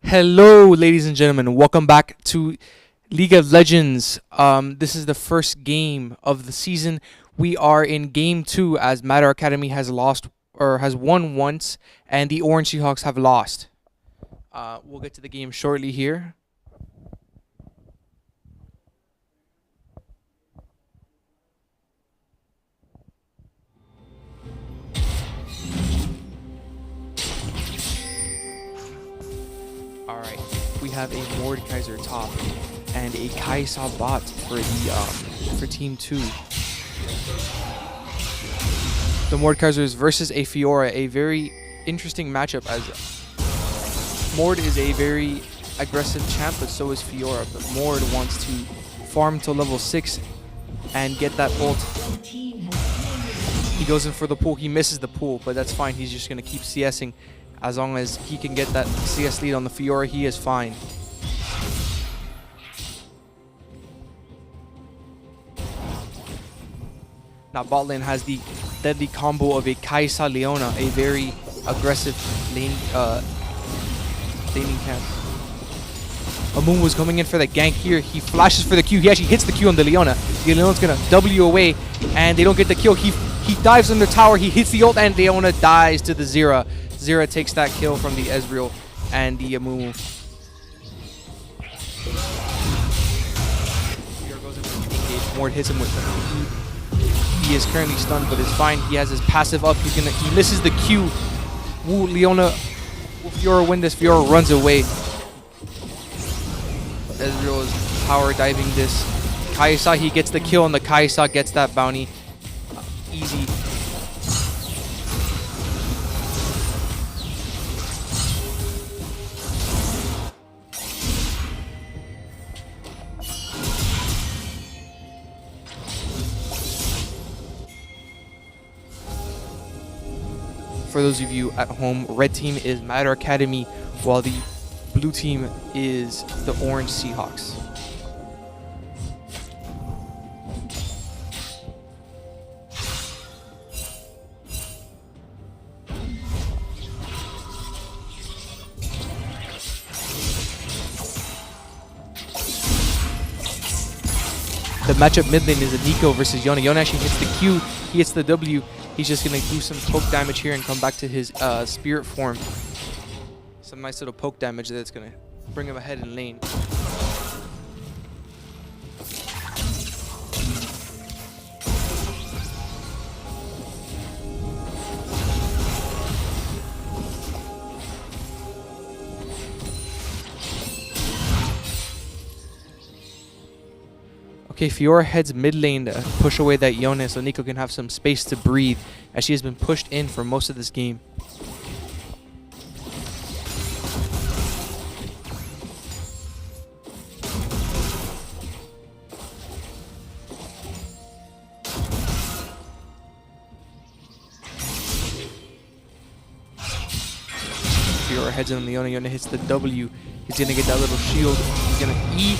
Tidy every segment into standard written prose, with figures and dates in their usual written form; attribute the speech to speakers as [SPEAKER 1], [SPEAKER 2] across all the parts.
[SPEAKER 1] Hello, ladies and gentlemen. Welcome back to League of Legends. This is the first game of the season. We are in game two as Matter Academy has lost or has won once, and the Orange Seahawks have lost. We'll get to the game shortly here. All right, we have a Mordekaiser top and a Kai'Sa bot for team two. The Mordekaisers versus a Fiora, a very interesting matchup as Mord is a very aggressive champ, but so is Fiora. But Mord wants to farm to level 6 and get that ult. He goes in for the pool. He misses the pool, but that's fine. He's just going to keep CSing. As long as he can get that CS lead on the Fiora, he is fine. Now bot lane has the deadly combo of a Kai'Sa Leona, a very aggressive laning camp. Amumu was coming in for the gank here. He flashes for the Q. He actually hits the Q on the Leona. The Leona's gonna W away, and they don't get the kill. He dives on the tower. He hits the ult, and Leona dies to the Zera. Zera takes that kill from the Ezreal and the Amumu. Here goes into the engage. Mord hits him with the He is currently stunned, but it's fine. He has his passive up. He misses the Q. Woo, Leona. Will Fiora win this? Fiora runs away. Ezreal is power diving this. Kai'Sa, he gets the kill, and the Kai'Sa gets that bounty. Easy. For those of you at home, red team is Matter Academy, while the blue team is the Orange Seahawks. The matchup mid lane is a Neeko versus Yone. Yone actually hits the Q, he hits the W. He's just going to do some poke damage here and come back to his spirit form. Some nice little poke damage that's going to bring him ahead in lane. Okay, Fiora heads mid lane to push away that Yone so Neeko can have some space to breathe, as she has been pushed in for most of this game. Fiora heads in on Yone. Yone hits the W. He's going to get that little shield. He's going to E.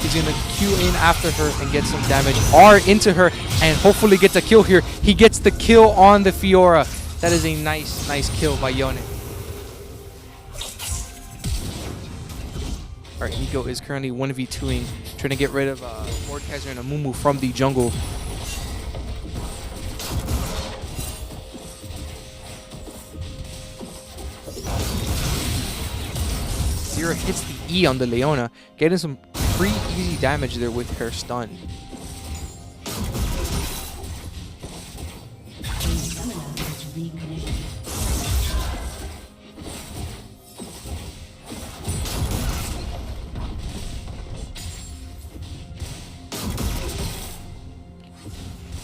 [SPEAKER 1] He's going to Q in after her and get some damage. R into her and hopefully get the kill here. He gets the kill on the Fiora. That is a nice kill by Yone. Alright, Neeko is currently 1v2ing, trying to get rid of Mordekaiser and Amumu from the jungle. Zera hits the E on the Leona, getting some pretty easy damage there with her stun.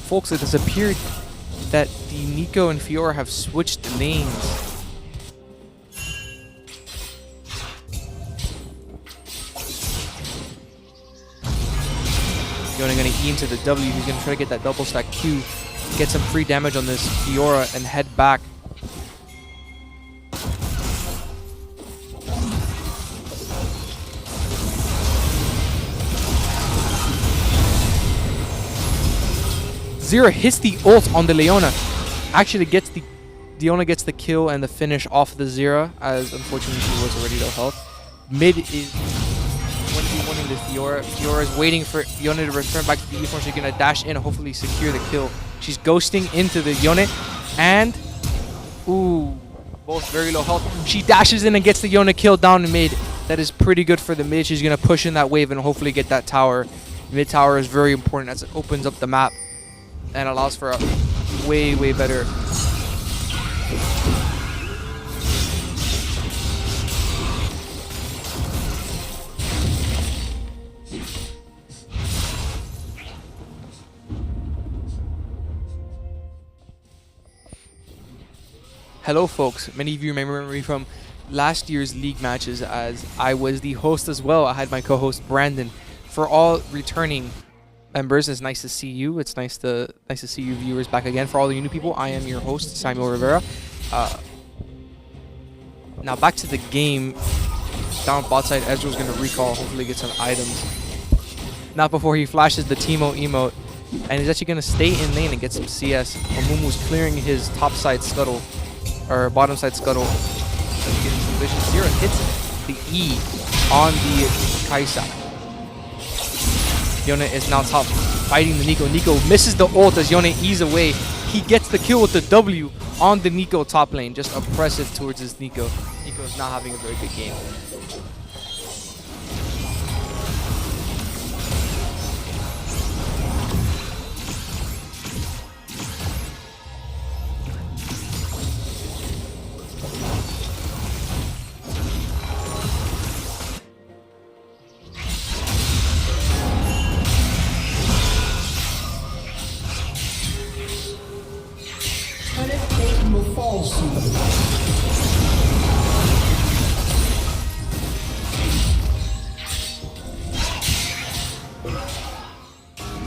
[SPEAKER 1] Folks, it has appeared that the Neeko and Fiora have switched lanes. Yone gonna E into the W. He's gonna try to get that double stack Q, get some free damage on this Fiora, and head back. Zera hits the ult on the Leona. Actually gets the Leona gets the kill and the finish off the Zera, as unfortunately she was already low health. Mid is 1v1ing the Fiora. Fiora is waiting for Yone to return back to the E-form. She's going to dash in and hopefully secure the kill. She's ghosting into the Yone, and ooh, both very low health. She dashes in and gets the Yone kill down in mid. That is pretty good for the mid. She's going to push in that wave and hopefully get that tower. Mid tower is very important as it opens up the map and allows for a way, way better. Hello folks, many of you remember me from last year's league matches as I was the host as well. I had my co-host Brandon. For all returning members, it's nice to see you. It's nice to see you viewers back again. For all the new people, I am your host, Samuel Rivera. Now back to the game. Down bot side, Ezreal's going to recall, hopefully get some items. Not before he flashes the Teemo emote. And he's actually going to stay in lane and get some CS. Amumu's clearing his top side scuttle, or bottom side scuttle. Zera hits the E on the Kai'Sa. Yone is now top fighting the Neeko. Neeko misses the ult as Yone E's away. He gets the kill with the W on the Neeko top lane. Just oppressive towards his Neeko. Neeko is not having a very good game.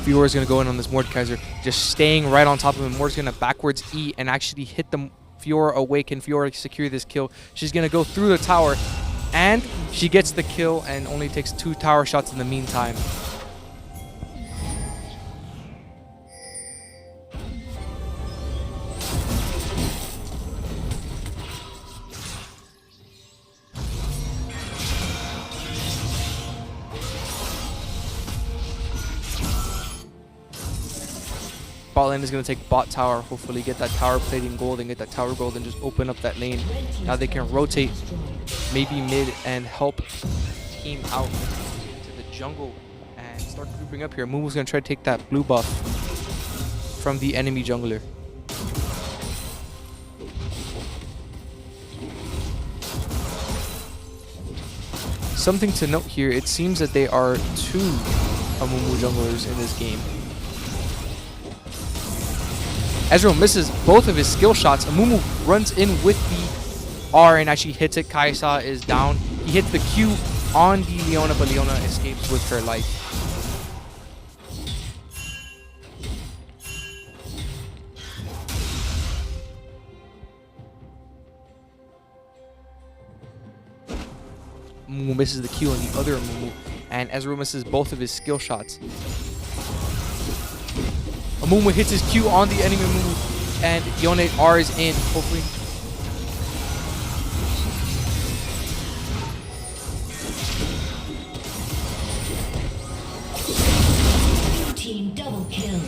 [SPEAKER 1] Fiora is going to go in on this Mordekaiser, just staying right on top of him. Mord's going to backwards E and actually hit the Fiora away. Can Fiora secure this kill? She's going to go through the tower, and she gets the kill and only takes 2 tower shots in the meantime. Bot lane is going to take bot tower, hopefully get that tower plating gold and get that tower gold and just open up that lane. Now they can rotate maybe mid and help team out to the jungle and start grouping up here. Mumu's going to try to take that blue buff from the enemy jungler. Something to note here, it seems that they are 2 Amumu junglers in this game. Ezreal misses both of his skill shots. Amumu runs in with the R and actually hits it. Kai'Sa is down. He hits the Q on the Leona, but Leona escapes with her life. Amumu misses the Q on the other Amumu, and Ezreal misses both of his skill shots. Amumu hits his Q on the enemy Amumu, and Yone R is in, hopefully.
[SPEAKER 2] Team double kill.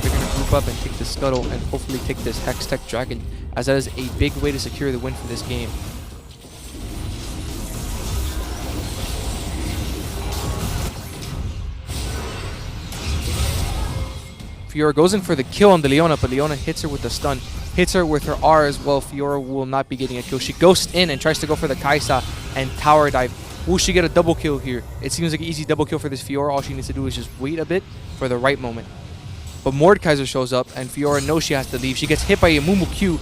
[SPEAKER 1] They're going to group up and take the Scuttle and hopefully take this Hextech Dragon, as that is a big way to secure the win for this game. Fiora goes in for the kill on the Leona, but Leona hits her with the stun. Hits her with her R as well. Fiora will not be getting a kill. She ghosts in and tries to go for the Kai'Sa and tower dive. Will she get a double kill here? It seems like an easy double kill for this Fiora. All she needs to do is just wait a bit for the right moment. But Mordekaiser shows up, and Fiora knows she has to leave. She gets hit by a Amumu Q.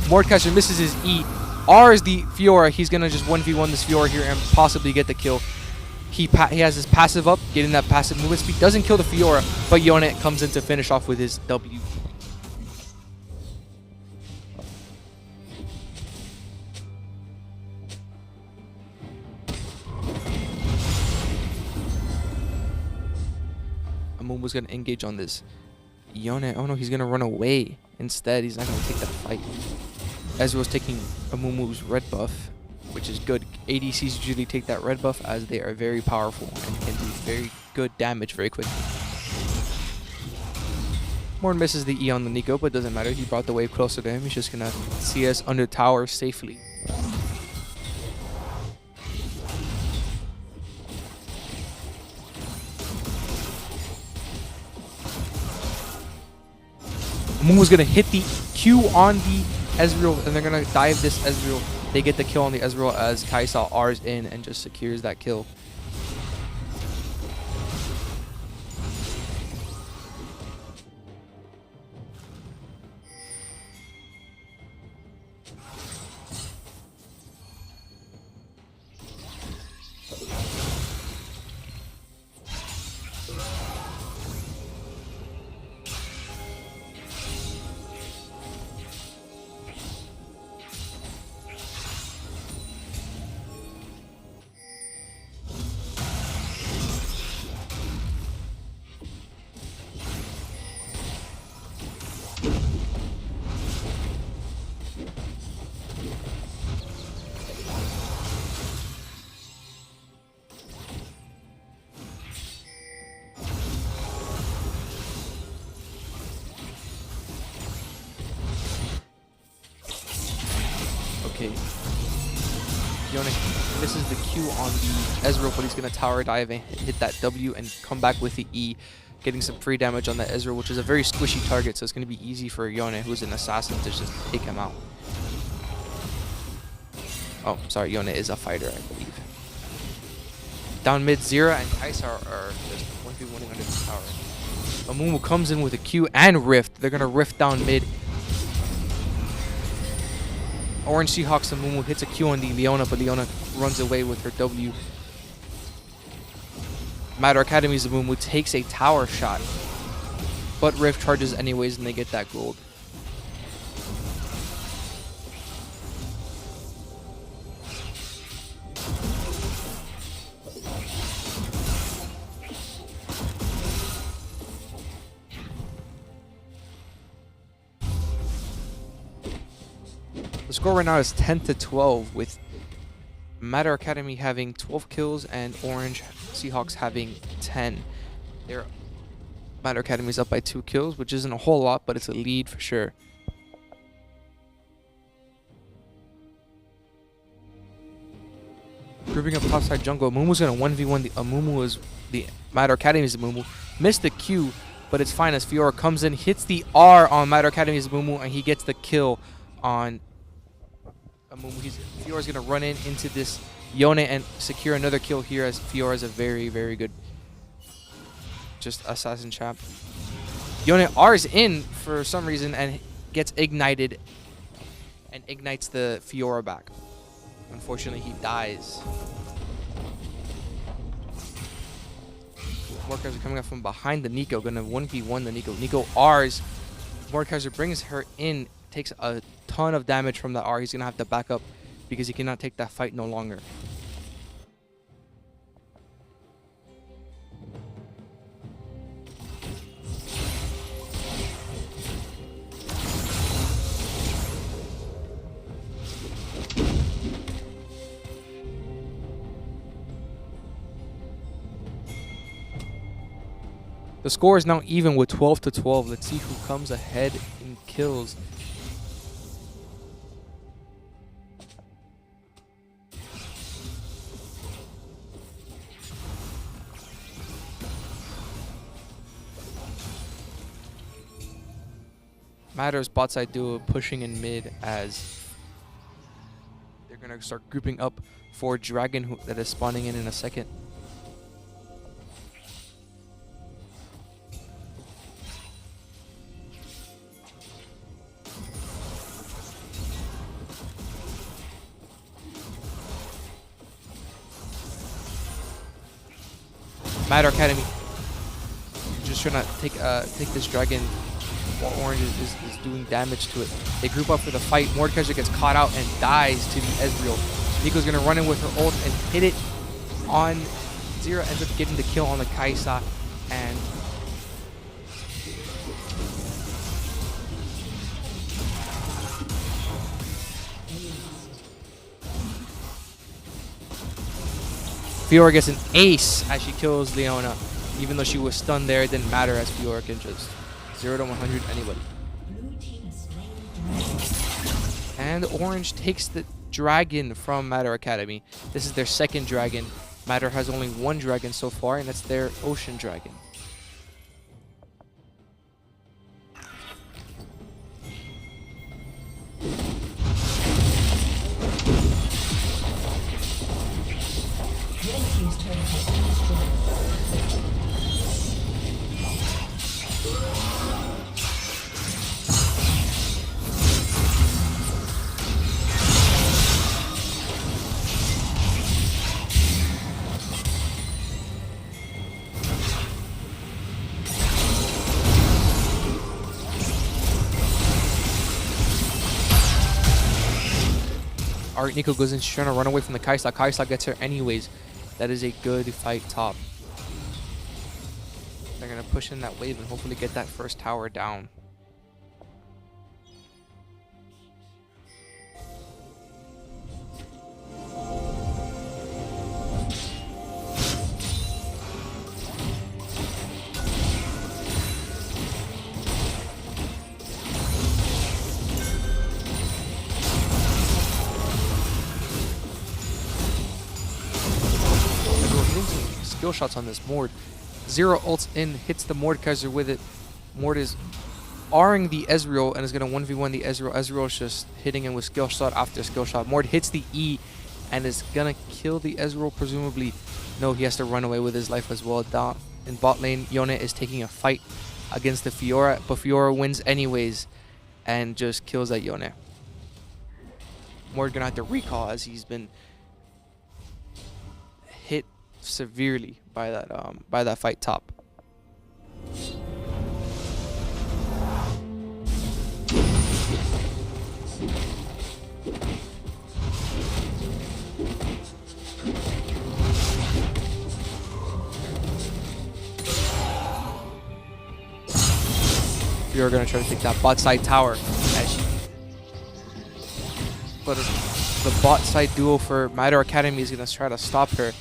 [SPEAKER 1] Mordekaiser misses his E. R is the Fiora. He's going to just 1v1 this Fiora here and possibly get the kill. He has his passive up, getting that passive movement speed. Doesn't kill the Fiora, but Yone comes in to finish off with his W. Amumu's gonna engage on this Yone. Oh no, he's gonna run away instead. He's not gonna take that fight. Ezreal's taking Amumu's red buff, which is good. ADCs usually take that red buff as they are very powerful and can do very good damage very quickly. Morn misses the E on the Nico, but doesn't matter. He brought the wave closer to him. He's just gonna see us under tower safely. Amumu's gonna hit the Q on the Ezreal, and they're gonna dive this Ezreal. They get the kill on the Ezreal as Kai'Sa R's in and just secures that kill. Okay. Yone misses the Q on the Ezreal, but he's going to tower dive and hit that W and come back with the E, getting some free damage on the Ezreal, which is a very squishy target, so it's going to be easy for Yone, who's an assassin, to just take him out. Oh, sorry, Yone is a fighter, I believe. Down mid, Zira and Kai'Sa are just 1v1ing under the tower. Amumu comes in with a Q and Rift. They're going to Rift down mid. Orange Seahawks and Mumu hits a Q on the Leona, but Leona runs away with her W. Matter Academy's Mumu takes a tower shot, but Rift charges anyways and they get that gold. The score right now is 10-12, with Matter Academy having 12 kills and Orange Seahawks having 10. Matter Academy is up by 2 kills, which isn't a whole lot, but it's a lead for sure. Grouping up topside jungle, Amumu's gonna 1v1 the Amumu is the Matter Academy's Amumu. Missed the Q, but it's fine as Fiora comes in, hits the R on Matter Academy's Amumu, and he gets the kill on Amumu. Fiora's gonna run into this Yone and secure another kill here, as Fiora is a very, very good just assassin champ. Yone R's in for some reason and gets ignited and ignites the Fiora back. Unfortunately, he dies. Mordekaiser coming up from behind the Nico, gonna 1v1 the Nico. Nico R's. Mordekaiser brings her in, takes a ton of damage from the R. He's gonna have to back up because he cannot take that fight no longer. The score is now even with 12-12. Let's see who comes ahead in kills. Matter's bot side duo pushing in mid as they're going to start grouping up for Dragon that is spawning in a second. Matter Academy just trying to take this dragon while Orange is doing damage to it. They group up for the fight. Mordekaiser gets caught out and dies to the Ezreal. Nico's gonna run in with her ult and hit it on Zira. Ends up getting the kill on the Kai'Sa, and Fiora gets an ace as she kills Leona. Even though she was stunned there, it didn't matter as Fiora can just 0 to 100 anybody.
[SPEAKER 2] Blue team has slain the dragon.
[SPEAKER 1] And Orange takes the dragon from Matter Academy. This is their second dragon. Matter has only one dragon so far, and that's their Ocean Dragon.
[SPEAKER 2] Red team's turret has been destroyed.
[SPEAKER 1] Alright, Nico goes in. She's trying to run away from the Kaisa. Kaisa gets her anyways. That is a good fight top. They're going to push in that wave and hopefully get that first tower down. Skill shots on this Mord. Zero ults in, hits the Mordekaiser with it. Mord is R'ing the Ezreal and is going to 1v1 the Ezreal. Ezreal is just hitting him with skill shot after skill shot. Mord hits the E and is going to kill the Ezreal presumably. No, he has to run away with his life as well. Down in bot lane, Yone is taking a fight against the Fiora, but Fiora wins anyways and just kills that Yone. Mord going to have to recall as he's been hit severely by that fight top. You're gonna try to take that bot side tower as she, but the bot side duo for Matter Academy is gonna try to stop her.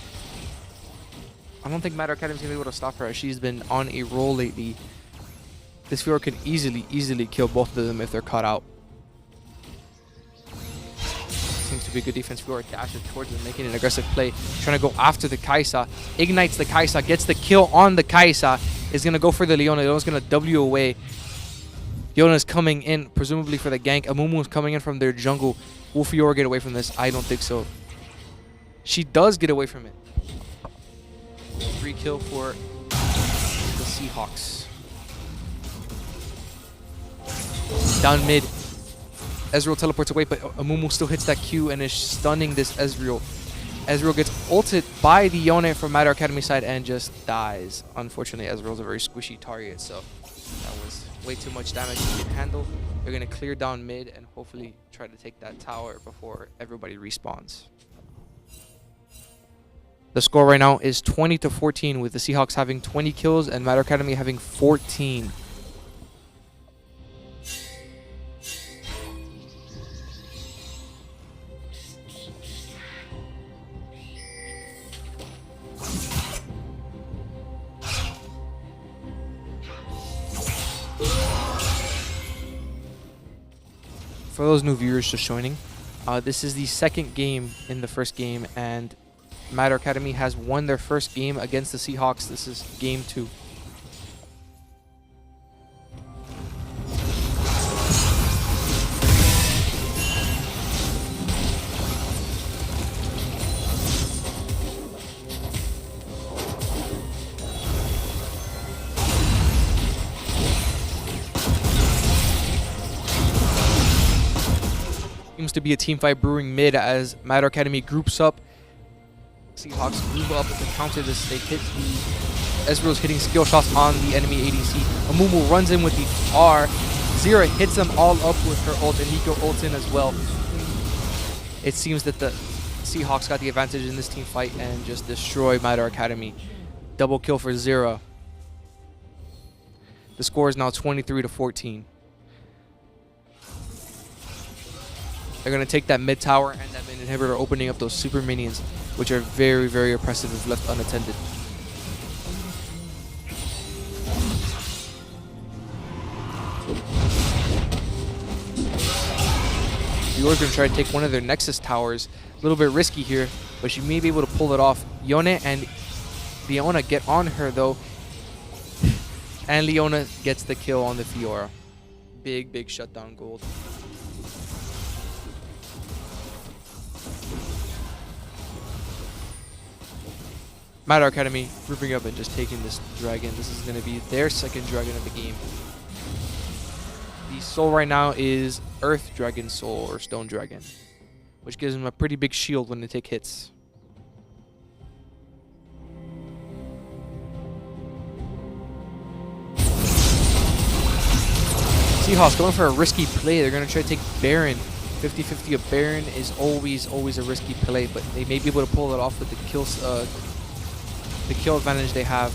[SPEAKER 1] I don't think Matter Academy is going to be able to stop her as she's been on a roll lately. This Fiora can easily kill both of them if they're caught out. Seems to be good defense. Fiora dashes towards them, making an aggressive play. Trying to go after the Kaisa. Ignites the Kaisa, gets the kill on the Kaisa. Is going to go for the Leona. Leona's going to W away. Leona's coming in, presumably for the gank. Amumu's coming in from their jungle. Will Fiora get away from this? I don't think so. She does get away from it. Free kill for the Seahawks. Down mid. Ezreal teleports away, but Amumu still hits that Q and is stunning this Ezreal. Ezreal gets ulted by the Yone from Matter Academy side and just dies. Unfortunately, Ezreal's a very squishy target, so that was way too much damage he can handle. They're going to clear down mid and hopefully try to take that tower before everybody respawns. The score right now is 20 to 14 with the Seahawks having 20 kills and Matter Academy having 14. For those new viewers just joining, this is the second game in the first game, and Matter Academy has won their first game against the Seahawks. This is game 2. Seems to be a team fight brewing mid as Matter Academy groups up. Seahawks move up to counter this. They hit the Ezreal's hitting skill shots on the enemy ADC. Amumu runs in with the R. Zera hits them all up with her ult, and Nico ults in as well. It seems that the Seahawks got the advantage in this team fight and just destroy Matter Academy. Double kill for Zera. The score is now 23 to 14. They're going to take that mid tower and that mid inhibitor, opening up those super minions. which are very, very oppressive if left unattended. Fiora going to try to take one of their Nexus towers. A little bit risky here, but she may be able to pull it off. Yone and Leona get on her though. And Leona gets the kill on the Fiora. Big, big shutdown gold. Matter Academy grouping up and just taking this dragon. This is going to be their second dragon of the game. The soul right now is Earth Dragon Soul or Stone Dragon, which gives them a pretty big shield when they take hits. Seahawks going for a risky play. They're going to try to take Baron. 50-50 of Baron is always a risky play, but they may be able to pull it off with the kill advantage they have.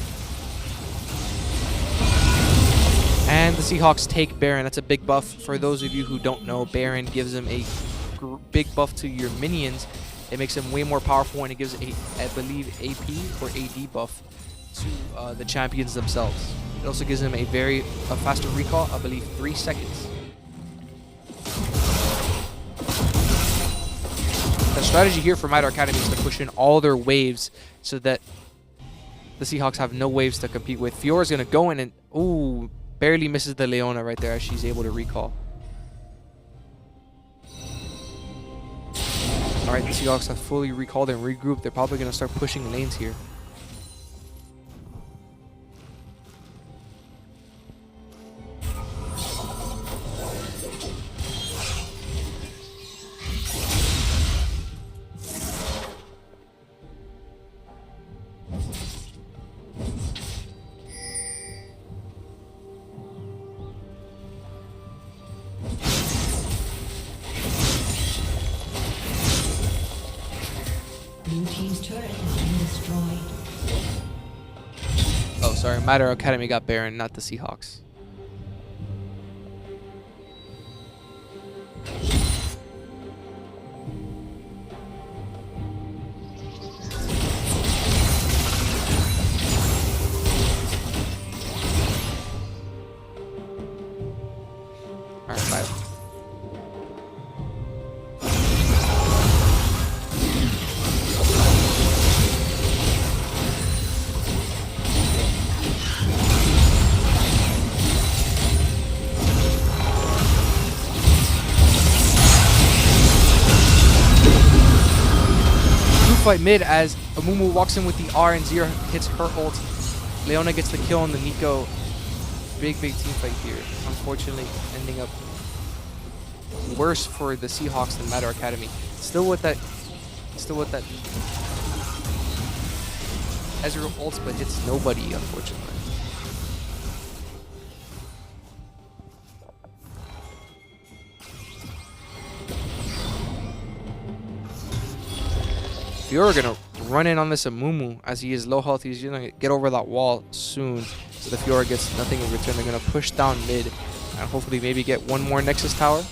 [SPEAKER 1] And the Seahawks take Baron. That's a big buff. For those of you who don't know, Baron gives them a big buff to your minions. It makes them way more powerful, and it gives I believe, AP or AD buff to the champions themselves. It also gives them a faster recall, I believe 3 seconds. The strategy here for Matter Academy is to push in all their waves so that the Seahawks have no waves to compete with. Fiora's going to go in and, ooh, barely misses the Leona right there as she's able to recall. Alright, the Seahawks have fully recalled and regrouped. They're probably going to start pushing lanes here.
[SPEAKER 2] Blue team's turret has been destroyed.
[SPEAKER 1] Oh, sorry. Matter Academy got Baron, not the Seahawks. Alright, bye. Fight mid as Amumu walks in with the R and Zero hits her ult. Leona gets the kill on the Nico. Big team fight here. Unfortunately, ending up worse for the Seahawks than Matter Academy. Still with that Ezreal ults, but hits nobody, unfortunately. Fiora gonna run in on this Amumu as he is low health. He's gonna get over that wall soon. So the Fiora gets nothing in return. They're gonna push down mid and hopefully maybe get one more Nexus tower.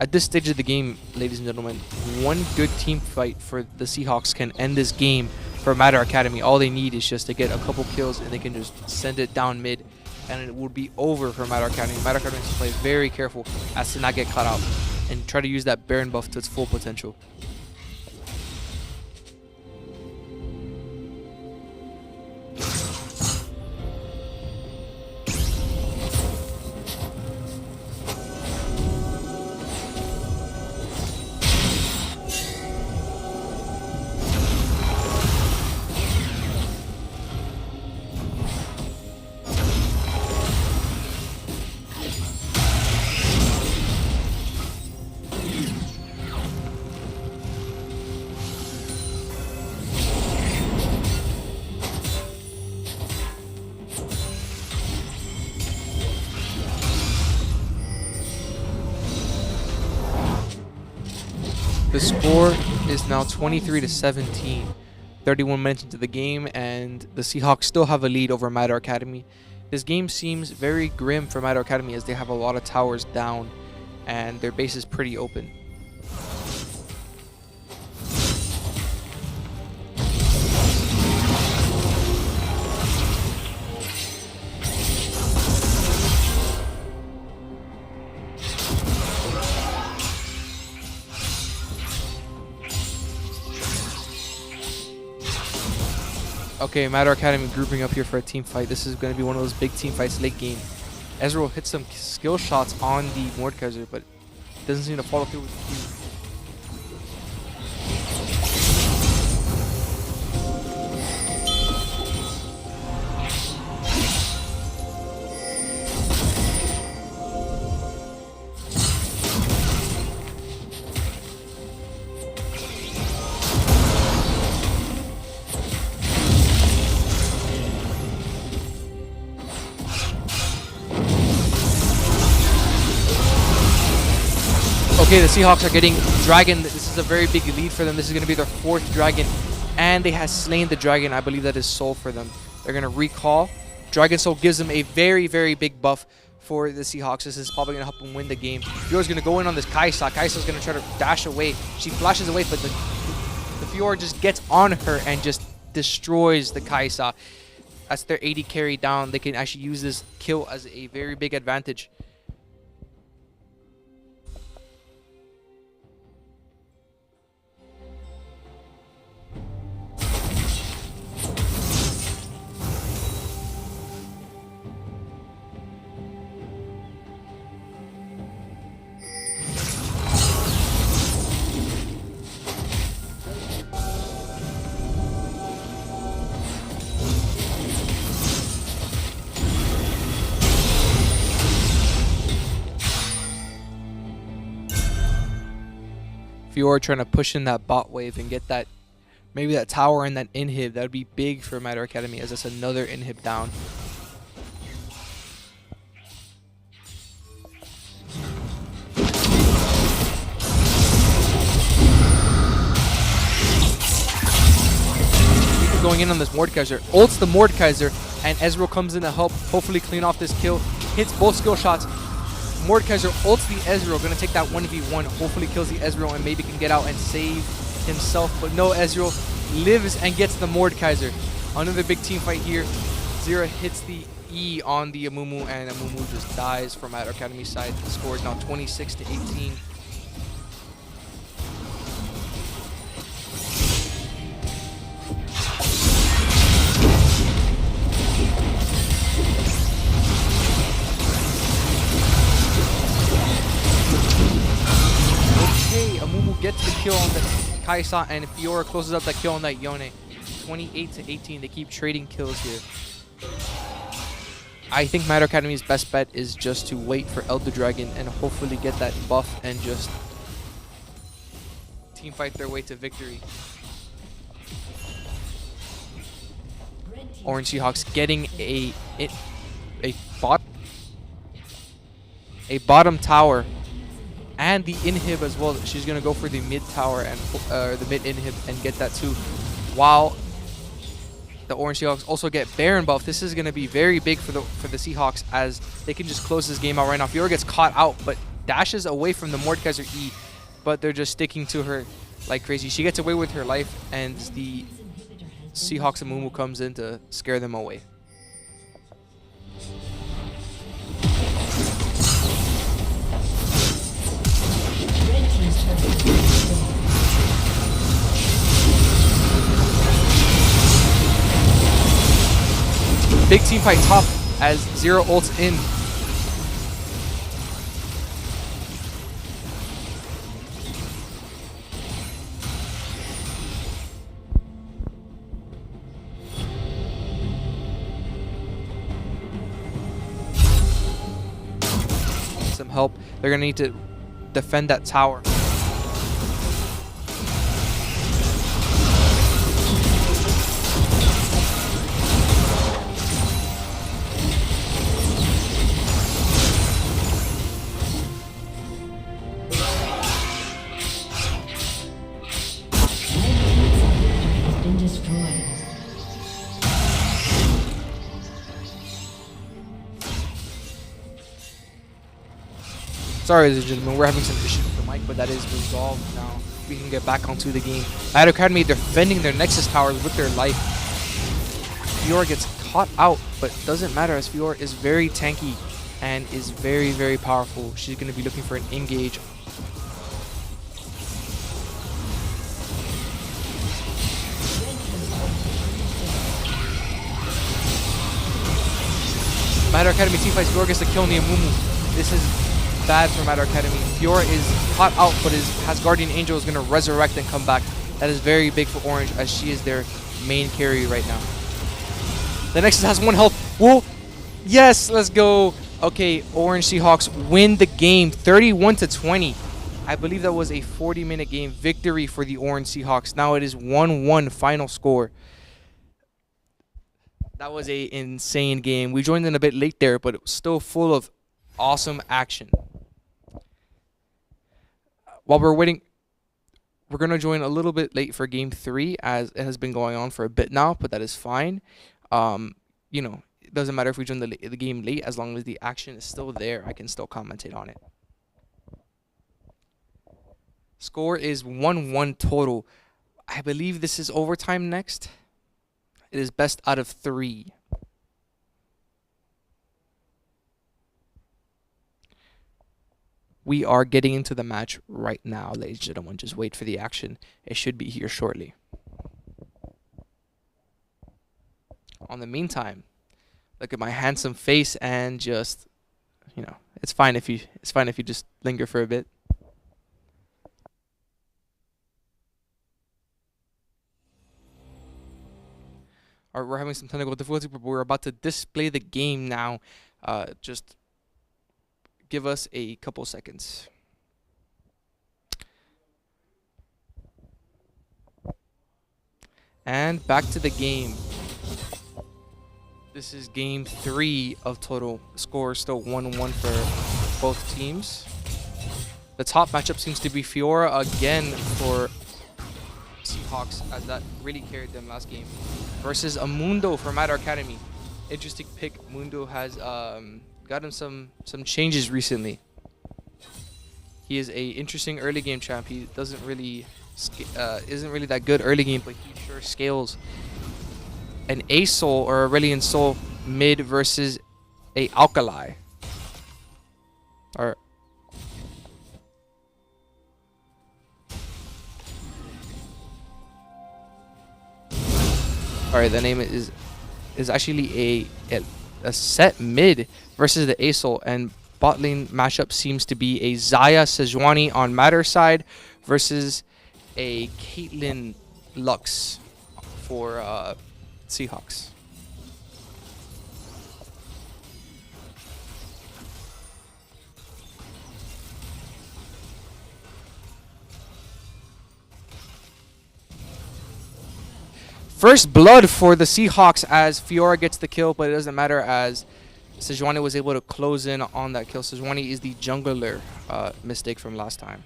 [SPEAKER 1] At this stage of the game, ladies and gentlemen, one good team fight for the Seahawks can end this game for Matter Academy. All they need is just to get a couple kills and they can just send it down mid and it would be over for Matter Academy. Matter Academy has to play very careful as to not get caught out and try to use that Baron buff to its full potential. The score is now 23-17. 31 minutes into the game, and the Seahawks still have a lead over Matter Academy. This game seems very grim for Matter Academy as they have a lot of towers down, and their base is pretty open. Okay, Matter Academy grouping up here for a team fight. This is going to be one of those big team fights late game. Ezreal hits some skill shots on the Mordekaiser, but doesn't seem to follow through with the Q. Okay, the Seahawks are getting dragon. This is a very big lead for them. This is going to be their 4th dragon, and they have slain the dragon. I believe that is soul for them. They're going to recall. Dragon Soul gives them a very, very big buff for the Seahawks. This is probably going to help them win the game. Fior's going to go in on this Kai'Sa. Kai'Sa's going to try to dash away. She flashes away, but the Fior just gets on her and just destroys the Kai'Sa. That's their 80 carry down. They can actually use this kill as a very big advantage. Fiora trying to push in that bot wave and get that, maybe that tower and that inhib. That would be big for Matter Academy, as that's another inhib down. Keep going in on this Mordekaiser. Ults the Mordekaiser, and Ezreal comes in to help hopefully clean off this kill. Hits both skill shots. Mordekaiser ults the Ezreal, gonna take that 1v1, hopefully kills the Ezreal and maybe can get out and save himself, but no, Ezreal lives and gets the Mordekaiser. Another big team fight here. Zera hits the E on the Amumu, and Amumu just dies from Matter Academy side. The score is now 26-18. Gets the kill on the Kai'Sa, and Fiora closes up that kill on that Yone. 28-18. They keep trading kills here. I think Matter Academy's best bet is just to wait for Elder Dragon and hopefully get that buff and just team fight their way to victory. Orange Seahawks getting a bottom tower and the inhib as well. She's gonna go for the mid tower and the mid inhib and get that too, while the Orange Seahawks also get Baron buff. This is gonna be very big for the Seahawks, as they can just close this game out right now. Fiora gets caught out but dashes away from the Mordekaiser E, but they're just sticking to her like crazy. She gets away with her life, and the Seahawks and Amumu comes in to scare them away. Big team fight top as Zero ults in. Some help. They're gonna need to defend that tower. Sorry, ladies and gentlemen, we're having some issues with the mic, but that is resolved now. We can get back onto the game. Mad Academy defending their Nexus towers with their life. Fiora gets caught out, but doesn't matter as Fiora is very tanky and is very, very powerful. She's going to be looking for an engage. Matter Academy team fights. Fiora gets the kill on the Amumu. This is bad for Matter Academy. Fiora is caught out, but has Guardian Angel, is going to resurrect and come back. That is very big for Orange, as she is their main carry right now. The Nexus has 1 health. Whoa! Yes, let's go. Okay, Orange Seahawks win the game 31-20. I believe that was a 40-minute game victory for the Orange Seahawks. Now it is 1-1 final score. That was a insane game. We joined in a bit late there, but it was still full of awesome action. While we're waiting, we're going to join a little bit late for game 3, as it has been going on for a bit now, but that is fine. You know, it doesn't matter if we join the game late, as long as the action is still there, I can still commentate on it. Score is 1-1 total. I believe this is overtime next. It is best out of 3. We are getting into the match right now, ladies and gentlemen. Just wait for the action. It should be here shortly. On the meantime, look at my handsome face and just, you know, it's fine if you just linger for a bit. Alright, we're having some technical difficulty, but we're about to display the game now. Just give us a couple seconds. And back to the game. This is game 3 of total. The score is still 1-1 for both teams. The top matchup seems to be Fiora again for Seahawks, as that really carried them last game, versus Amundo for Mad Academy. Interesting pick. Mundo has gotten some changes recently. He is a interesting early game champ. He doesn't really isn't really that good early game, but he sure scales. An A-Soul or Aurelion Soul mid versus a Alkali. Or alright, the name is actually a set mid versus the A-Soul, and bot lane matchup seems to be a Xayah Sejuani on Matter side versus a Caitlyn Lux for Seahawks. First blood for the Seahawks as Fiora gets the kill, but it doesn't matter as Sejuani was able to close in on that kill. Sejuani is the jungler mistake from last time.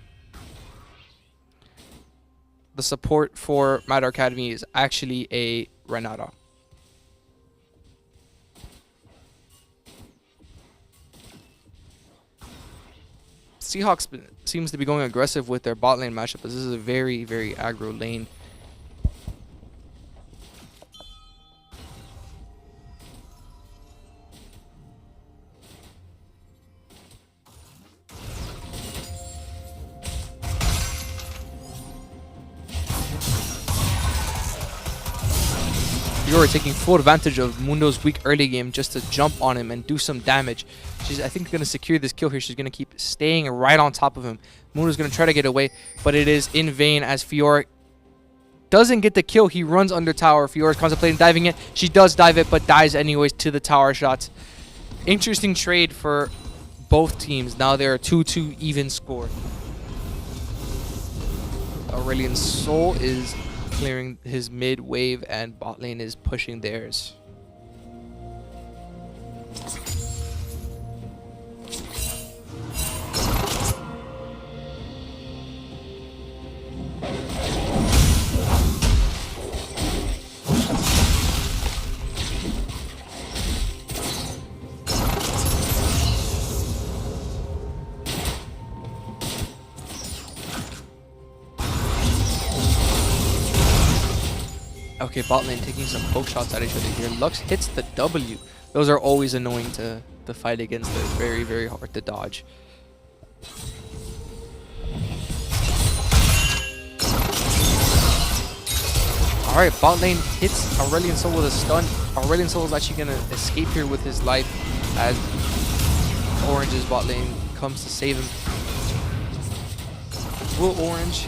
[SPEAKER 1] The support for Mad Academy is actually a Renata. Seahawks seems to be going aggressive with their bot lane matchup. This is a very, very aggro lane. Fiora taking full advantage of Mundo's weak early game just to jump on him and do some damage. She's, I think, going to secure this kill here. She's going to keep staying right on top of him. Mundo's going to try to get away, but it is in vain as Fiora doesn't get the kill. He runs under tower. Fiora's contemplating diving it. She does dive it, but dies anyways to the tower shots. Interesting trade for both teams. Now they're a 2-2 even score. Aurelion Sol is clearing his mid wave and bot lane is pushing theirs. Okay, bot lane taking some poke shots at each other here. Lux hits the W. Those are always annoying to fight against. They're very, very hard to dodge. Alright, bot lane hits Aurelion Sol with a stun. Aurelion Sol is actually going to escape here with his life as Orange's bot lane comes to save him. Will Orange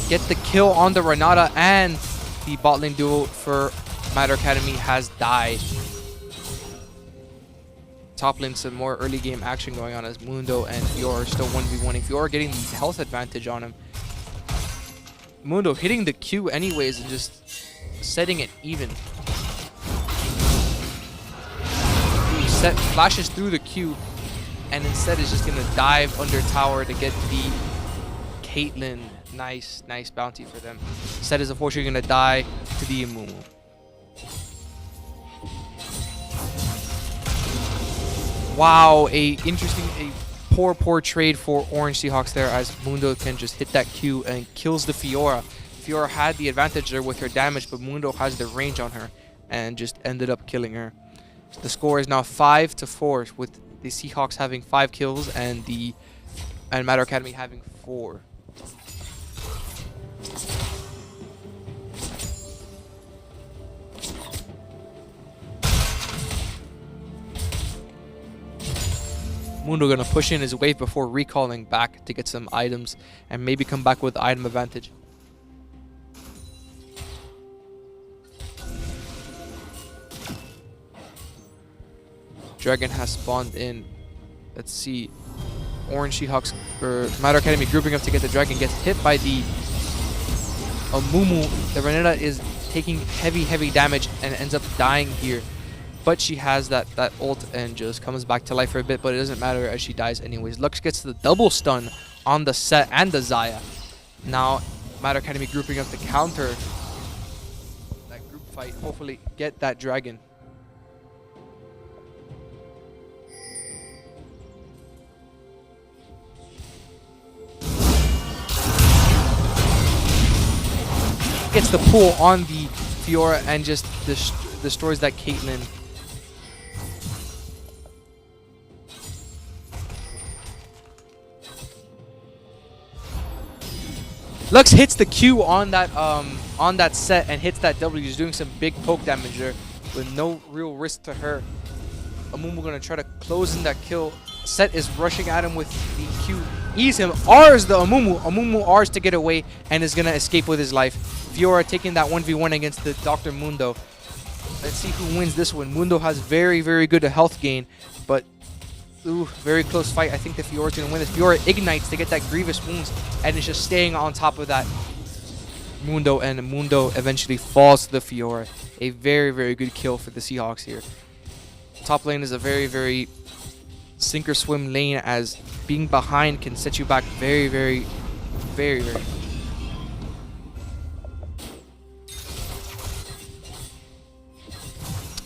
[SPEAKER 1] get the kill on the Renata, and the bot lane duo for Matter Academy has died. Top lane, some more early game action going on as Mundo and Fiora are still 1v1ing. Fiora getting the health advantage on him. Mundo hitting the Q anyways and just setting it even. Set flashes through the Q and instead is just gonna dive under tower to get the Caitlyn. Nice bounty for them. Set is unfortunately gonna die to the Amumu. Wow, a poor trade for Orange Seahawks there as Mundo can just hit that Q and kills the Fiora. Fiora had the advantage there with her damage, but Mundo has the range on her and just ended up killing her. The score is now 5-4 with the Seahawks having 5 kills and Matter Academy having 4. Mundo gonna push in his wave before recalling back to get some items and maybe come back with item advantage. Dragon has spawned in. Let's see. Orange Seahawks or Matter Academy grouping up to get the dragon, gets hit by the Amumu. The Renata is taking heavy damage and ends up dying here. But she has that ult and just comes back to life for a bit, but it doesn't matter as she dies anyways. Lux gets the double stun on the Set and the Xayah. Now, Matter Academy grouping up to counter that group fight. Hopefully get that dragon. Gets the pull on the Fiora and just destroys that Caitlyn. Lux hits the Q on that Set and hits that W. He's doing some big poke damage there with no real risk to her. Amumu gonna try to close in that kill. Set is rushing at him with the Q. Ease him. R's the Amumu. Amumu R's to get away and is gonna escape with his life. Fiora taking that 1v1 against the Dr. Mundo. Let's see who wins this one. Mundo has very good health gain, but very close fight. I think the Fiora's gonna win this. Fiora ignites to get that grievous wounds and is just staying on top of that Mundo, and Mundo eventually falls to the Fiora. A very good kill for the Seahawks here. Top lane is a very sink or swim lane, as being behind can set you back very much.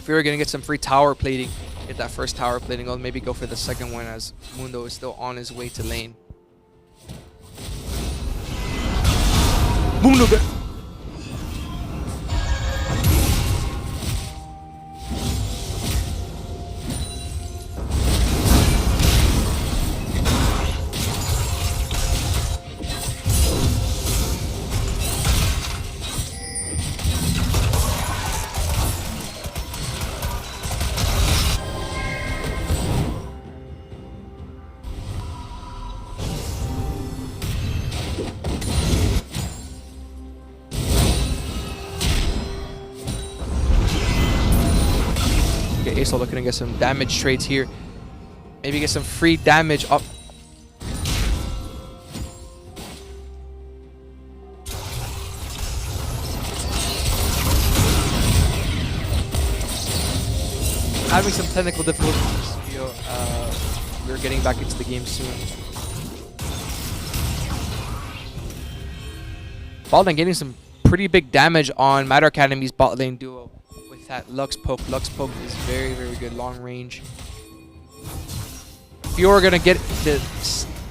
[SPEAKER 1] Fiora gonna get some free tower plating. Get that first tower plating. Or maybe go for the second one as Mundo is still on his way to lane. Mundo. Ace looking to get some damage trades here. Maybe get some free damage up. Having some technical difficulties. We're getting back into the game soon. Bot lane getting some pretty big damage on Matter Academy's bot lane duo. That Lux poke. Lux poke is very good long range. Fiora gonna get the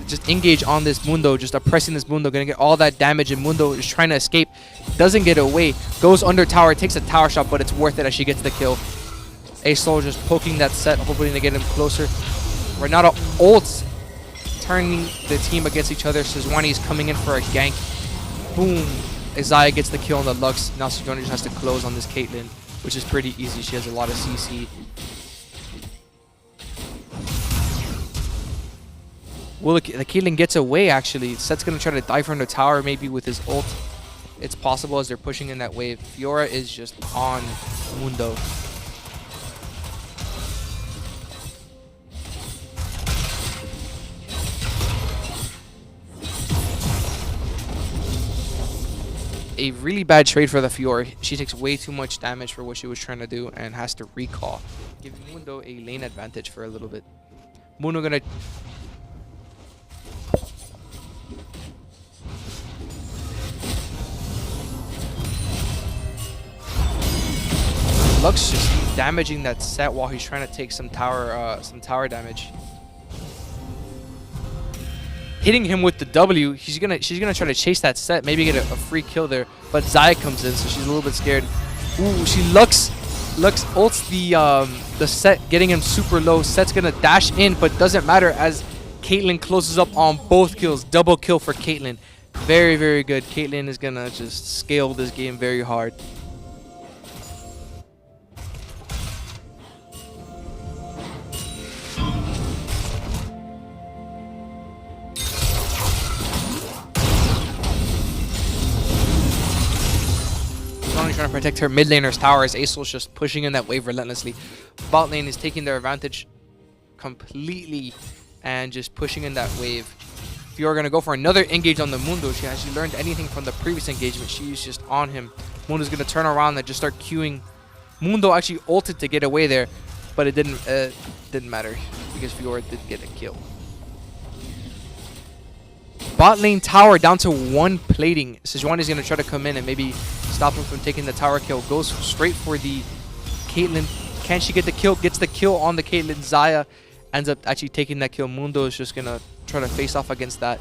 [SPEAKER 1] just engage on this Mundo, just oppressing this Mundo, gonna get all that damage, and Mundo is trying to escape, doesn't get away, goes under tower, takes a tower shot, but it's worth it as she gets the kill. A-Soul just poking that set, hoping to get him closer. Renata ults, turning the team against each other. Sejuani is coming in for a gank. Boom. Xayah gets the kill on the Lux. Now Sejuani just has to close on this Caitlyn, which is pretty easy. She has a lot of CC. Well, the Caitlyn gets away, actually. Set's going to try to dive from the tower, maybe with his ult. It's possible as they're pushing in that wave. Fiora is just on Mundo. A really bad trade for the Fiora. She takes way too much damage for what she was trying to do and has to recall, giving Mundo a lane advantage for a little bit. Mundo gonna... Lux just damaging that set while he's trying to take some tower damage. Hitting him with the W, she's gonna try to chase that set, maybe get a free kill there. But Xayah comes in, so she's a little bit scared. Ooh, she Lux ults the set, getting him super low. Set's gonna dash in, but doesn't matter as Caitlyn closes up on both kills. Double kill for Caitlyn. Very, very good. Caitlyn is gonna just scale this game very hard. Trying to protect her mid laner's tower as A-Soul's just pushing in that wave relentlessly. Bot lane is taking their advantage completely and just pushing in that wave. Fiora gonna go for another engage on the Mundo. Has she learned anything from the previous engagement? She's just on him. Mundo's gonna turn around and just start queuing. Mundo actually ulted to get away there, but it didn't matter because Fiora did get a kill. Bot lane tower down to 1 plating. Sejuani is going to try to come in and maybe stop him from taking the tower kill. Goes straight for the Caitlyn. Can she get the kill? Gets the kill on the Caitlyn. Xayah ends up actually taking that kill. Mundo is just going to try to face off against that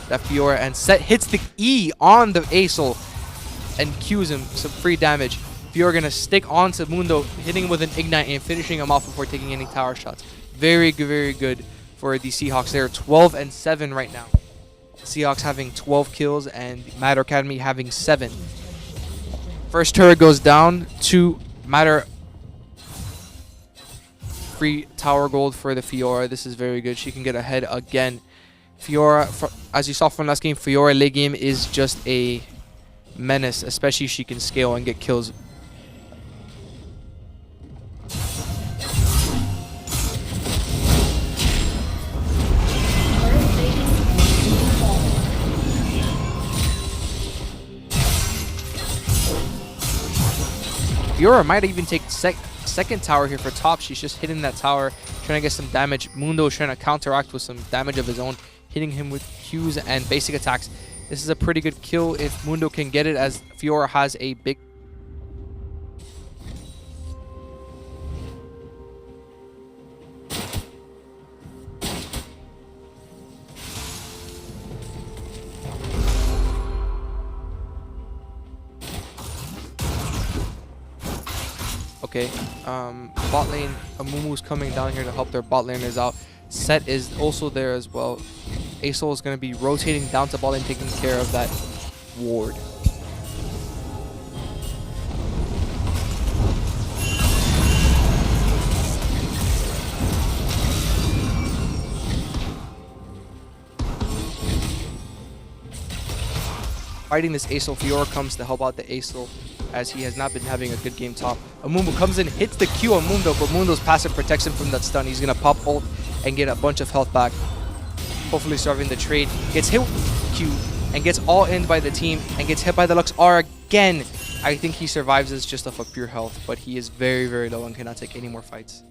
[SPEAKER 1] Fiora. And Set hits the E on the A-Soul and Qs him some free damage. Fiora going to stick onto Mundo, hitting him with an Ignite and finishing him off before taking any tower shots. Very good for the Seahawks. They're 12-7 right now. Seahawks having 12 kills and Matter Academy having 7. First turret goes down to Matter. Free tower gold for the Fiora. This is very good. She can get ahead again. Fiora, as you saw from last game, Fiora late game is just a menace, especially if she can scale and get kills. Fiora might even take second tower here for top. She's just hitting that tower, trying to get some damage. Mundo is trying to counteract with some damage of his own, hitting him with Qs and basic attacks. This is a pretty good kill if Mundo can get it, as Fiora has a big... Okay, bot lane, Amumu's coming down here to help their bot laners out. Set is also there as well. A-Soul is going to be rotating down to bot lane, taking care of that ward. Fighting this A-Soul, Fiora comes to help out the A-Soul, as he has not been having a good game top. Amumu comes in, hits the Q on Mundo, but Mundo's passive protects him from that stun. He's going to pop ult and get a bunch of health back. Hopefully surviving the trade. Gets hit with Q and gets all in by the team and gets hit by the Lux R again. I think he survives this just off of pure health, but he is very low and cannot take any more fights.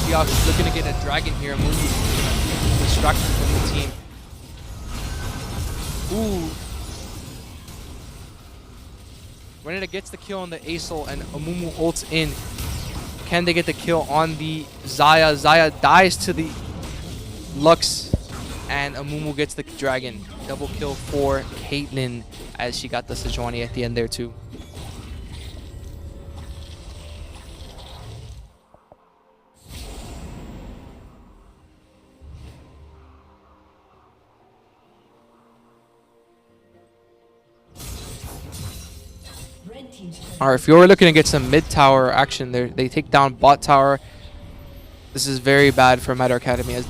[SPEAKER 1] Seahawks is looking to get a dragon here. Amumu distracted from the team. Ooh. Renata gets the kill on the Acel and Amumu ults in. Can they get the kill on the Xayah? Xayah dies to the Lux and Amumu gets the dragon. Double kill for Caitlyn as she got the Sejuani at the end there too.
[SPEAKER 2] Red team's turret
[SPEAKER 1] Alright, if you're looking to get some mid tower action there, they take down bot tower. This is very bad for Meta Academy as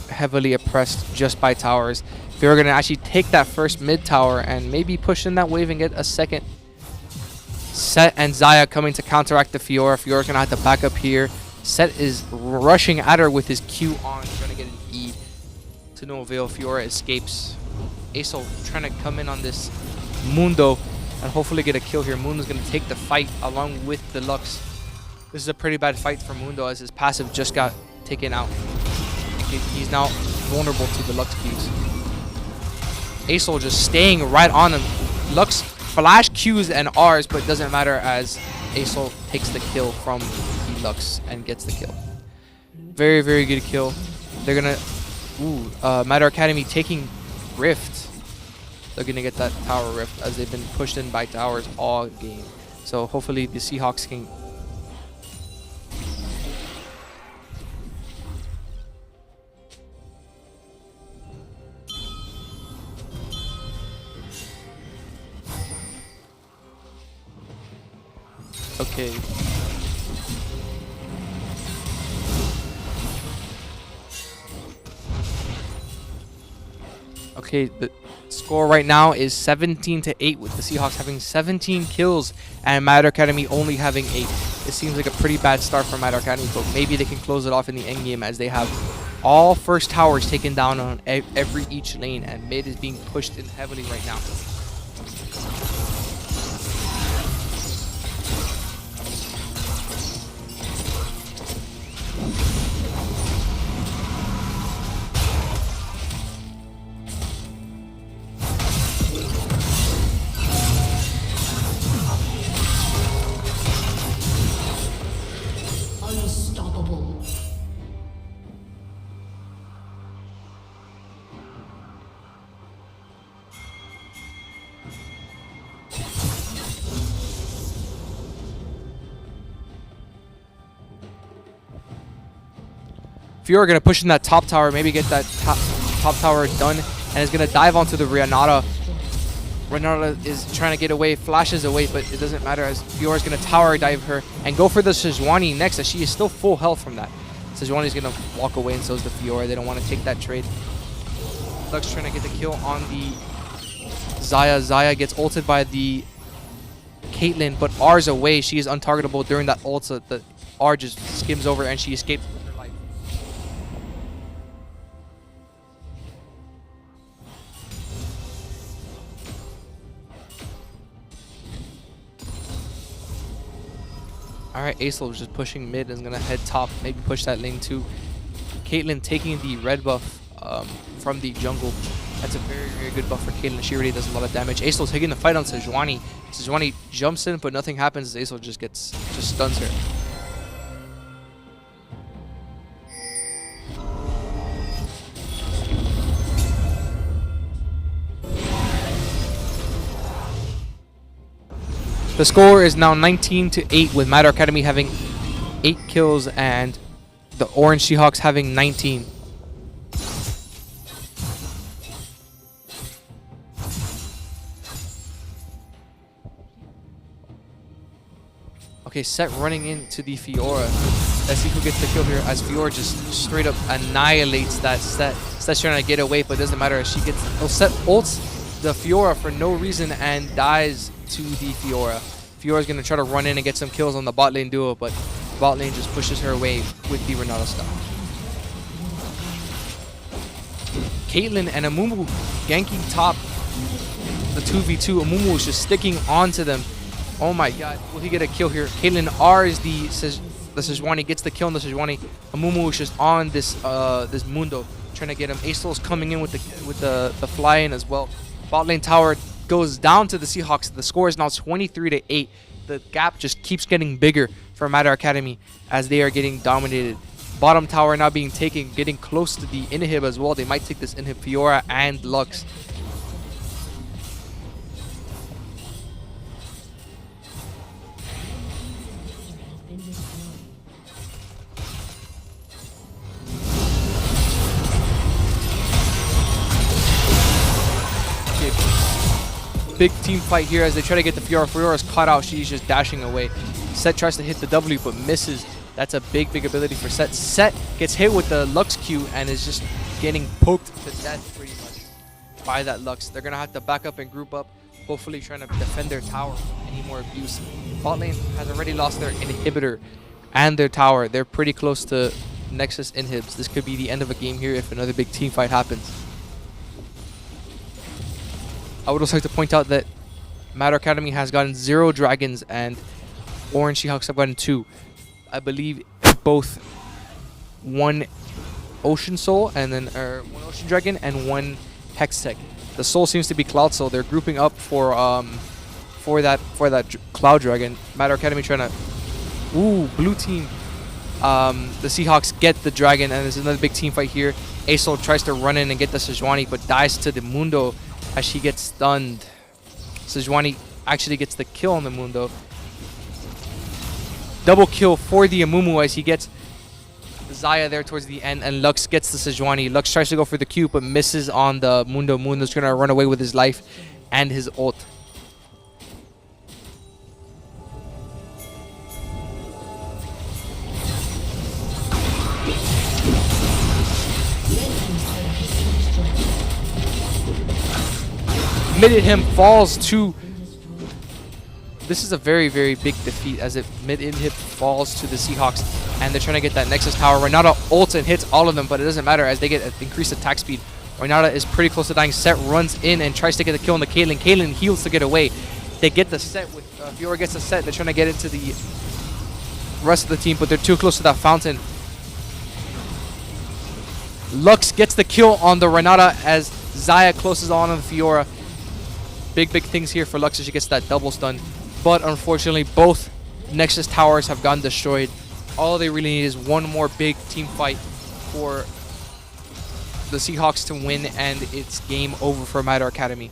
[SPEAKER 1] heavily oppressed just by towers. If you're gonna actually take that first mid tower and maybe push in that wave and get a second Set and Xayah coming to counteract the Fiora. Fiora's gonna have to back up here. Set is rushing at her with his Q on, trying to get an E to no avail. Fiora escapes. Acel trying to come in on this Mundo and hopefully get a kill here. Mundo's going to take the fight along with the Lux. This is a pretty bad fight for Mundo as his passive just got taken out. He's now vulnerable to the Lux Qs. Acel just staying right on him. Lux flash Qs and Rs, but doesn't matter as Acel takes the kill from the Lux and gets the kill. Very, very good kill. They're going to... Matter Academy taking Rift. They're going to get that tower rift as they've been pushed in by towers all game. So hopefully the Seahawks can... Okay. Okay, the score right now is 17-8 with the Seahawks having 17 kills and Matter Academy only having 8. It seems like a pretty bad start for Matter Academy, but maybe they can close it off in the end game as they have all first towers taken down on each lane, and mid is being pushed in heavily right now.
[SPEAKER 2] unstoppable.
[SPEAKER 1] Fiora gonna push in that top tower, maybe get that top tower done, and is gonna dive onto the Renata. Renata is trying to get away, flashes away, but it doesn't matter as Fiora's gonna tower dive her and go for the Sejuani next as she is still full health from that. Sejuani's gonna walk away and so is the Fiora. They don't want to take that trade. Lux trying to get the kill on the Xayah. Xayah gets ulted by the Caitlyn, but R's away. She is untargetable during that ult, so the R just skims over and she escapes with her life. Alright, Acel was just pushing mid and is going to head top, maybe push that lane too. Caitlyn taking the red buff from the jungle. That's a very, very good buff for Caitlyn. She already does a lot of damage. Acel taking the fight on Sejuani. Sejuani jumps in, but nothing happens as Acel just stuns her. The score is now 19-8 with Matter Academy having 8 kills and the Orange Seahawks having 19. Okay, Set running into the Fiora. Let's see who gets the kill here as Fiora just straight up annihilates that Set. Set's trying to get away, but it doesn't matter as she gets... Oh, Set ults the Fiora for no reason and dies to the Fiora. Fiora's going to try to run in and get some kills on the bot lane duo, but bot lane just pushes her away with the Renata stuff. Caitlyn and Amumu ganking top the 2v2. Amumu is just sticking onto them. Oh my god, will he get a kill here? Caitlyn R is the The Sejuani gets the kill on the Sejuani. Amumu is just on this this Mundo, trying to get him. Acel's coming in with the fly in as well. Bot lane tower goes down to the Seahawks. The score is now 23-8. The gap just keeps getting bigger for Matter Academy as they are getting dominated. Bottom tower now being taken, getting close to the inhib as well. They might take this inhib. Fiora and Lux. Big team fight here as they try to get the Fiora. Fiora's caught out. She's just dashing away. Set tries to hit the W but misses. That's a big ability for Set. Set gets hit with the Lux Q and is just getting poked to death pretty much by that Lux. They're going to have to back up and group up, hopefully trying to defend their tower from any more abuse. Bot lane has already lost their inhibitor and their tower. They're pretty close to Nexus inhibs. This could be the end of a game here if another big team fight happens. I would also like to point out that Matter Academy has gotten 0 dragons and Orange Seahawks have gotten 2. I believe both 1 Ocean Soul and then 1 Ocean Dragon and 1 Hextech. The Soul seems to be Cloud Soul. They're grouping up for that Cloud Dragon. Matter Academy trying to blue team. The Seahawks get the dragon and there's another big team fight here. Acel tries to run in and get the Sejuani but dies to the Mundo as she gets stunned. Sejuani actually gets the kill on the Mundo. Double kill for the Amumu as he gets Xayah there towards the end, and Lux gets the Sejuani. Lux tries to go for the Q but misses on the Mundo. Mundo's going to run away with his life and his ult. Mid him falls to. This is a very big defeat as mid inhib falls to the Seahawks and they're trying to get that Nexus tower. Renata ults and hits all of them, but it doesn't matter as they get increased attack speed. Renata is pretty close to dying. Set runs in and tries to get the kill on the Caitlyn. Caitlyn heals to get away. They get the set with Fiora gets the set. They're trying to get into the rest of the team, but they're too close to that fountain. Lux gets the kill on the Renata as Xayah closes on the Fiora. Big things here for Lux as she gets that double stun. But unfortunately, both Nexus towers have gotten destroyed. All they really need is one more big team fight for the Seahawks to win, and it's game over for Matter Academy.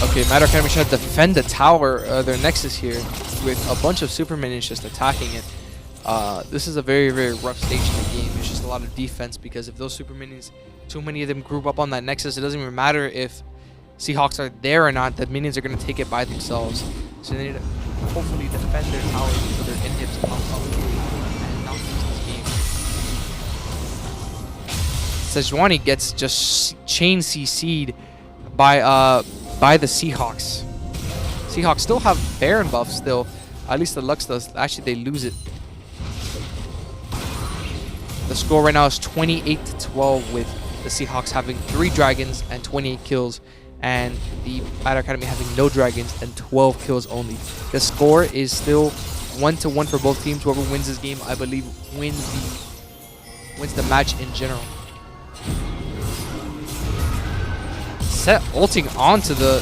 [SPEAKER 1] Okay, Matter Academy trying to defend the tower, their Nexus here, with a bunch of super minions just attacking it. This is a very rough stage in the game. It's just a lot of defense because if those super minions, too many of them group up on that Nexus, it doesn't even matter if Seahawks are there or not, the minions are going to take it by themselves. So they need to hopefully defend their towers until their inhibs pop up and not lose this game. Sejuani gets just chain CC'd by the Seahawks. Seahawks still have Baron buff still. At least the Lux does. Actually, they lose it. The score right now is 28-12 with the Seahawks having 3 dragons and 28 kills, and the Matter Academy having no dragons and 12 kills only. The score is still 1-1 for both teams. Whoever wins this game, I believe, wins the match in general. Set ulting onto the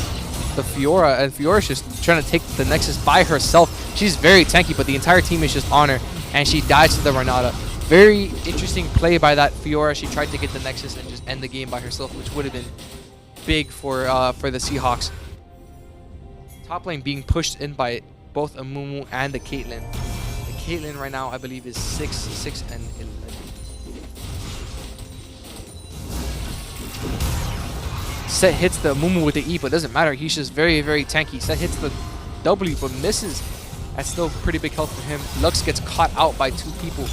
[SPEAKER 1] Fiora, and Fiora's just trying to take the Nexus by herself. She's very tanky, but the entire team is just on her, and she dies to the Renata. Very interesting play by that Fiora. She tried to get the Nexus and just end the game by herself, which would have been big for the Seahawks. Top lane being pushed in by both Amumu and the Caitlyn. The Caitlyn right now, I believe, is 6 and 11. Set hits the Amumu with the E, but it doesn't matter. He's just very tanky. Set hits the W, but misses. That's still pretty big health for him. Lux gets caught out by 2 people,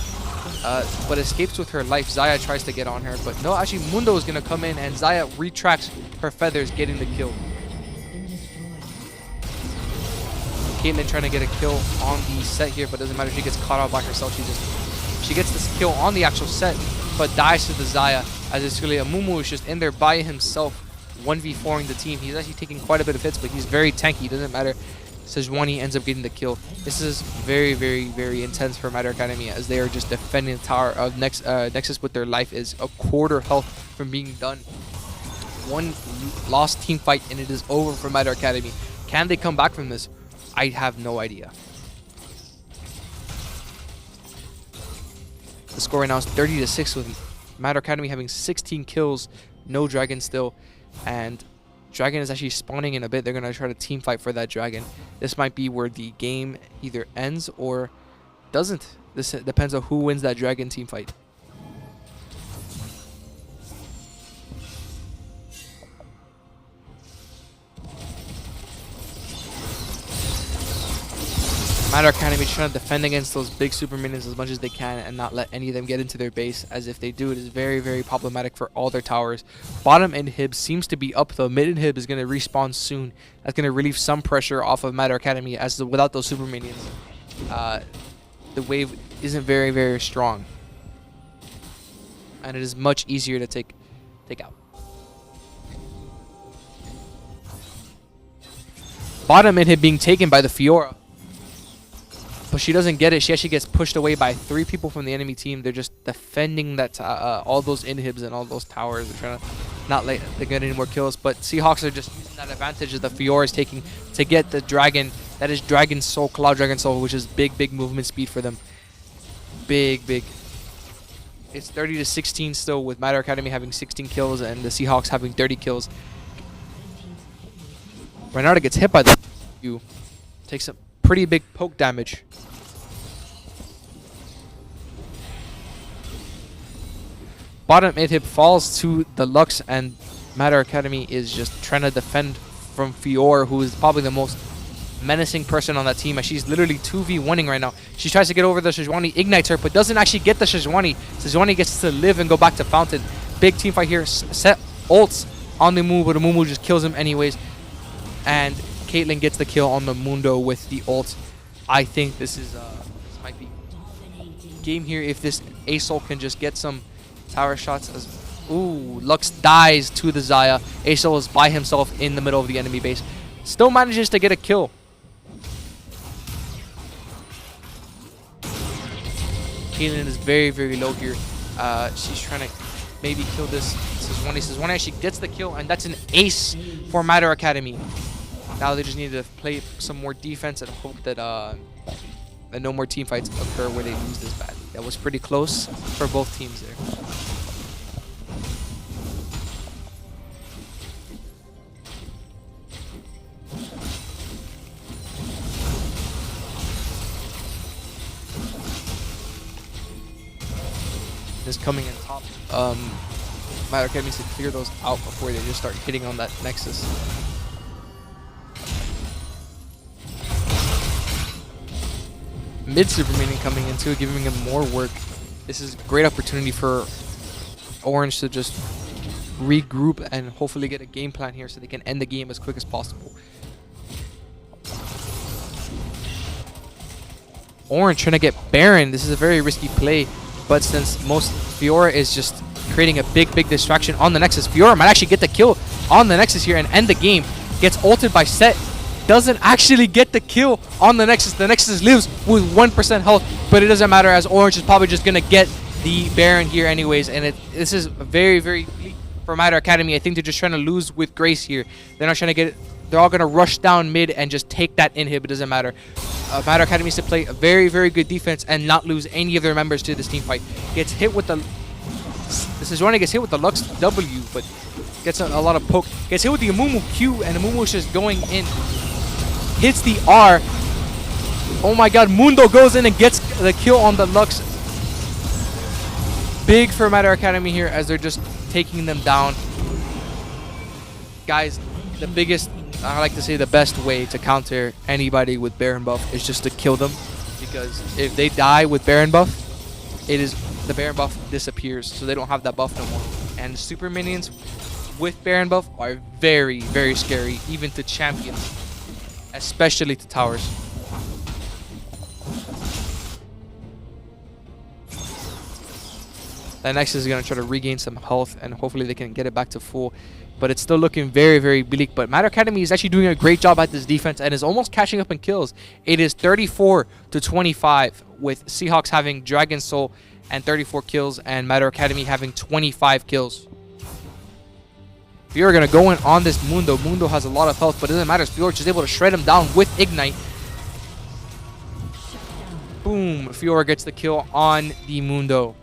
[SPEAKER 1] but escapes with her life. Xayah tries to get on her, but no, actually Mundo is going to come in, and Xayah retracts her feathers, getting the kill. Caitlyn trying to get a kill on the set here, but doesn't matter. She gets caught out by herself. She gets this kill on the actual set, but dies to the Xayah. As it's really Amumu is just in there by himself, 1v4ing the team. He's actually taking quite a bit of hits, but he's very tanky. Doesn't matter. Sejuani ends up getting the kill. This is very, very, very intense for Matter Academy, as they are just defending the tower of Nexus with their life is a quarter health from being done. One lost team fight and it is over for Matter Academy. Can they come back from this? I have no idea. The score right now is 30-6 with Matter Academy having 16 kills, no dragon still, and dragon is actually spawning in a bit. They're going to try to team fight for that dragon. This might be where the game either ends or doesn't. This depends on who wins that dragon team fight. Matter Academy trying to defend against those big super minions as much as they can and not let any of them get into their base, as if they do, it is very, very problematic for all their towers. Bottom inhib seems to be up though. Mid inhib is going to respawn soon. That's going to relieve some pressure off of Matter Academy, as without those super minions, the wave isn't very, very strong. And it is much easier to take out. Bottom inhib being taken by the Fiora. But she doesn't get it. She actually gets pushed away by 3 people from the enemy team. They're just defending that all those inhibs and all those towers. They're trying to not let them get any more kills. But Seahawks are just using that advantage that the Fiora is taking to get the dragon. That is Dragon Soul, Cloud Dragon Soul, which is big movement speed for them. Big. It's 30-16 still, with Matter Academy having 16 kills and the Seahawks having 30 kills. Renata gets hit by the takes some pretty big poke damage. Bottom mid hip falls to the Lux, and Matter Academy is just trying to defend from Fiora, who is probably the most menacing person on that team, as she's literally 2v1ing right now. She tries to get over the Sejuani, ignites her, but doesn't actually get the Sejuani. Sejuani gets to live and go back to Fountain. Big team fight here. Set ults on the Mumu, but the Mumu just kills him anyways. And Caitlyn gets the kill on the Mundo with the ult. I think this is this might be game here if this Asol can just get some tower shots. As ooh, Lux dies to the Xayah. Asol is by himself in the middle of the enemy base. Still manages to get a kill. Caitlyn is very low here. She's trying to maybe kill this Sejuani. Sejuani actually gets the kill, and that's an ace for Matter Academy. Now they just need to play some more defense and hope that that no more team fights occur where they lose this badly. That was pretty close for both teams there. Just coming in top. Matter Academy needs to clear those out before they just start hitting on that Nexus. Mid super minion coming into it, giving him more work. This is a great opportunity for Orange to just regroup and hopefully get a game plan here so they can end the game as quick as possible. Orange trying to get Baron. This is a very risky play, but since most Fiora is just creating a big distraction on the Nexus, Fiora might actually get the kill on the Nexus here and end the game. Gets ulted by Set. Doesn't actually get the kill on the Nexus. The Nexus lives with 1% health, but it doesn't matter, as Orange is probably just going to get the Baron here anyways. And this is very bleak for Matter Academy. I think they're just trying to lose with grace here. They're not trying to get it. They're all going to rush down mid and just take that inhib. It doesn't matter. Matter Academy needs to play a very good defense and not lose any of their members to this team fight. Gets hit with the... This is Ronnie gets hit with the Lux W, but gets a lot of poke. Gets hit with the Amumu Q, and Amumu is just going in. Hits the R. Oh my god, Mundo goes in and gets the kill on the Lux. Big for Matter Academy here, as they're just taking them down. Guys, the biggest, I like to say the best way to counter anybody with Baron buff is just to kill them. Because if they die with Baron buff, the Baron buff disappears, so they don't have that buff no more. And super minions with Baron buff are very scary, even to champions. Especially to towers. The Nexus is going to try to regain some health, and hopefully they can get it back to full. But it's still looking very, very bleak. But Matter Academy is actually doing a great job at this defense and is almost catching up in kills. It is 34-25 with Seahawks having Dragon Soul and 34 kills and Matter Academy having 25 kills. Fiora going to go in on this Mundo. Mundo has a lot of health, but it doesn't matter. Fiora is able to shred him down with Ignite. Boom. Fiora gets the kill on the Mundo.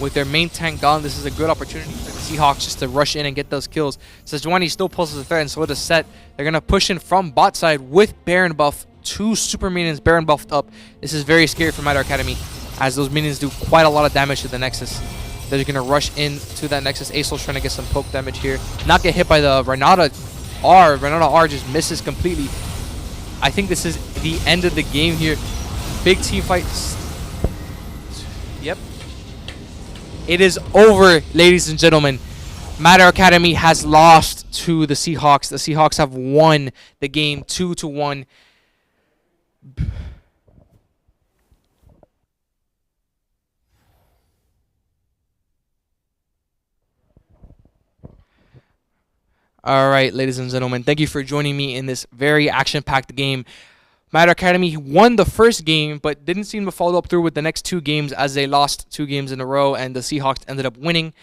[SPEAKER 1] With their main tank gone, this is a good opportunity for the Seahawks just to rush in and get those kills. Sejuani still poses a threat, and so does Set. They're going to push in from bot side with Baron buff. 2 super minions Baron buffed up. This is very scary for Matter Academy, as those minions do quite a lot of damage to the Nexus. They're going to rush into that Nexus. Acel's trying to get some poke damage here. Not get hit by the Renata R. Renata R just misses completely. I think this is the end of the game here. Big team fight. Yep. It is over, ladies and gentlemen. Matter Academy has lost to the Seahawks. The Seahawks have won the game 2-1. All right, ladies and gentlemen, thank you for joining me in this very action-packed game. Matter Academy won the first game, but didn't seem to follow up through with the next 2 games, as they lost 2 games in a row, and the Seahawks ended up winning.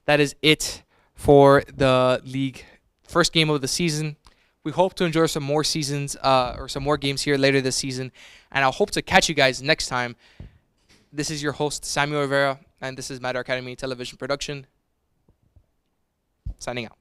[SPEAKER 1] That is it for the league first game of the season. We hope to enjoy some more seasons or some more games here later this season, and I hope to catch you guys next time. This is your host, Samuel Rivera, and this is Matter Academy Television Production. Signing out.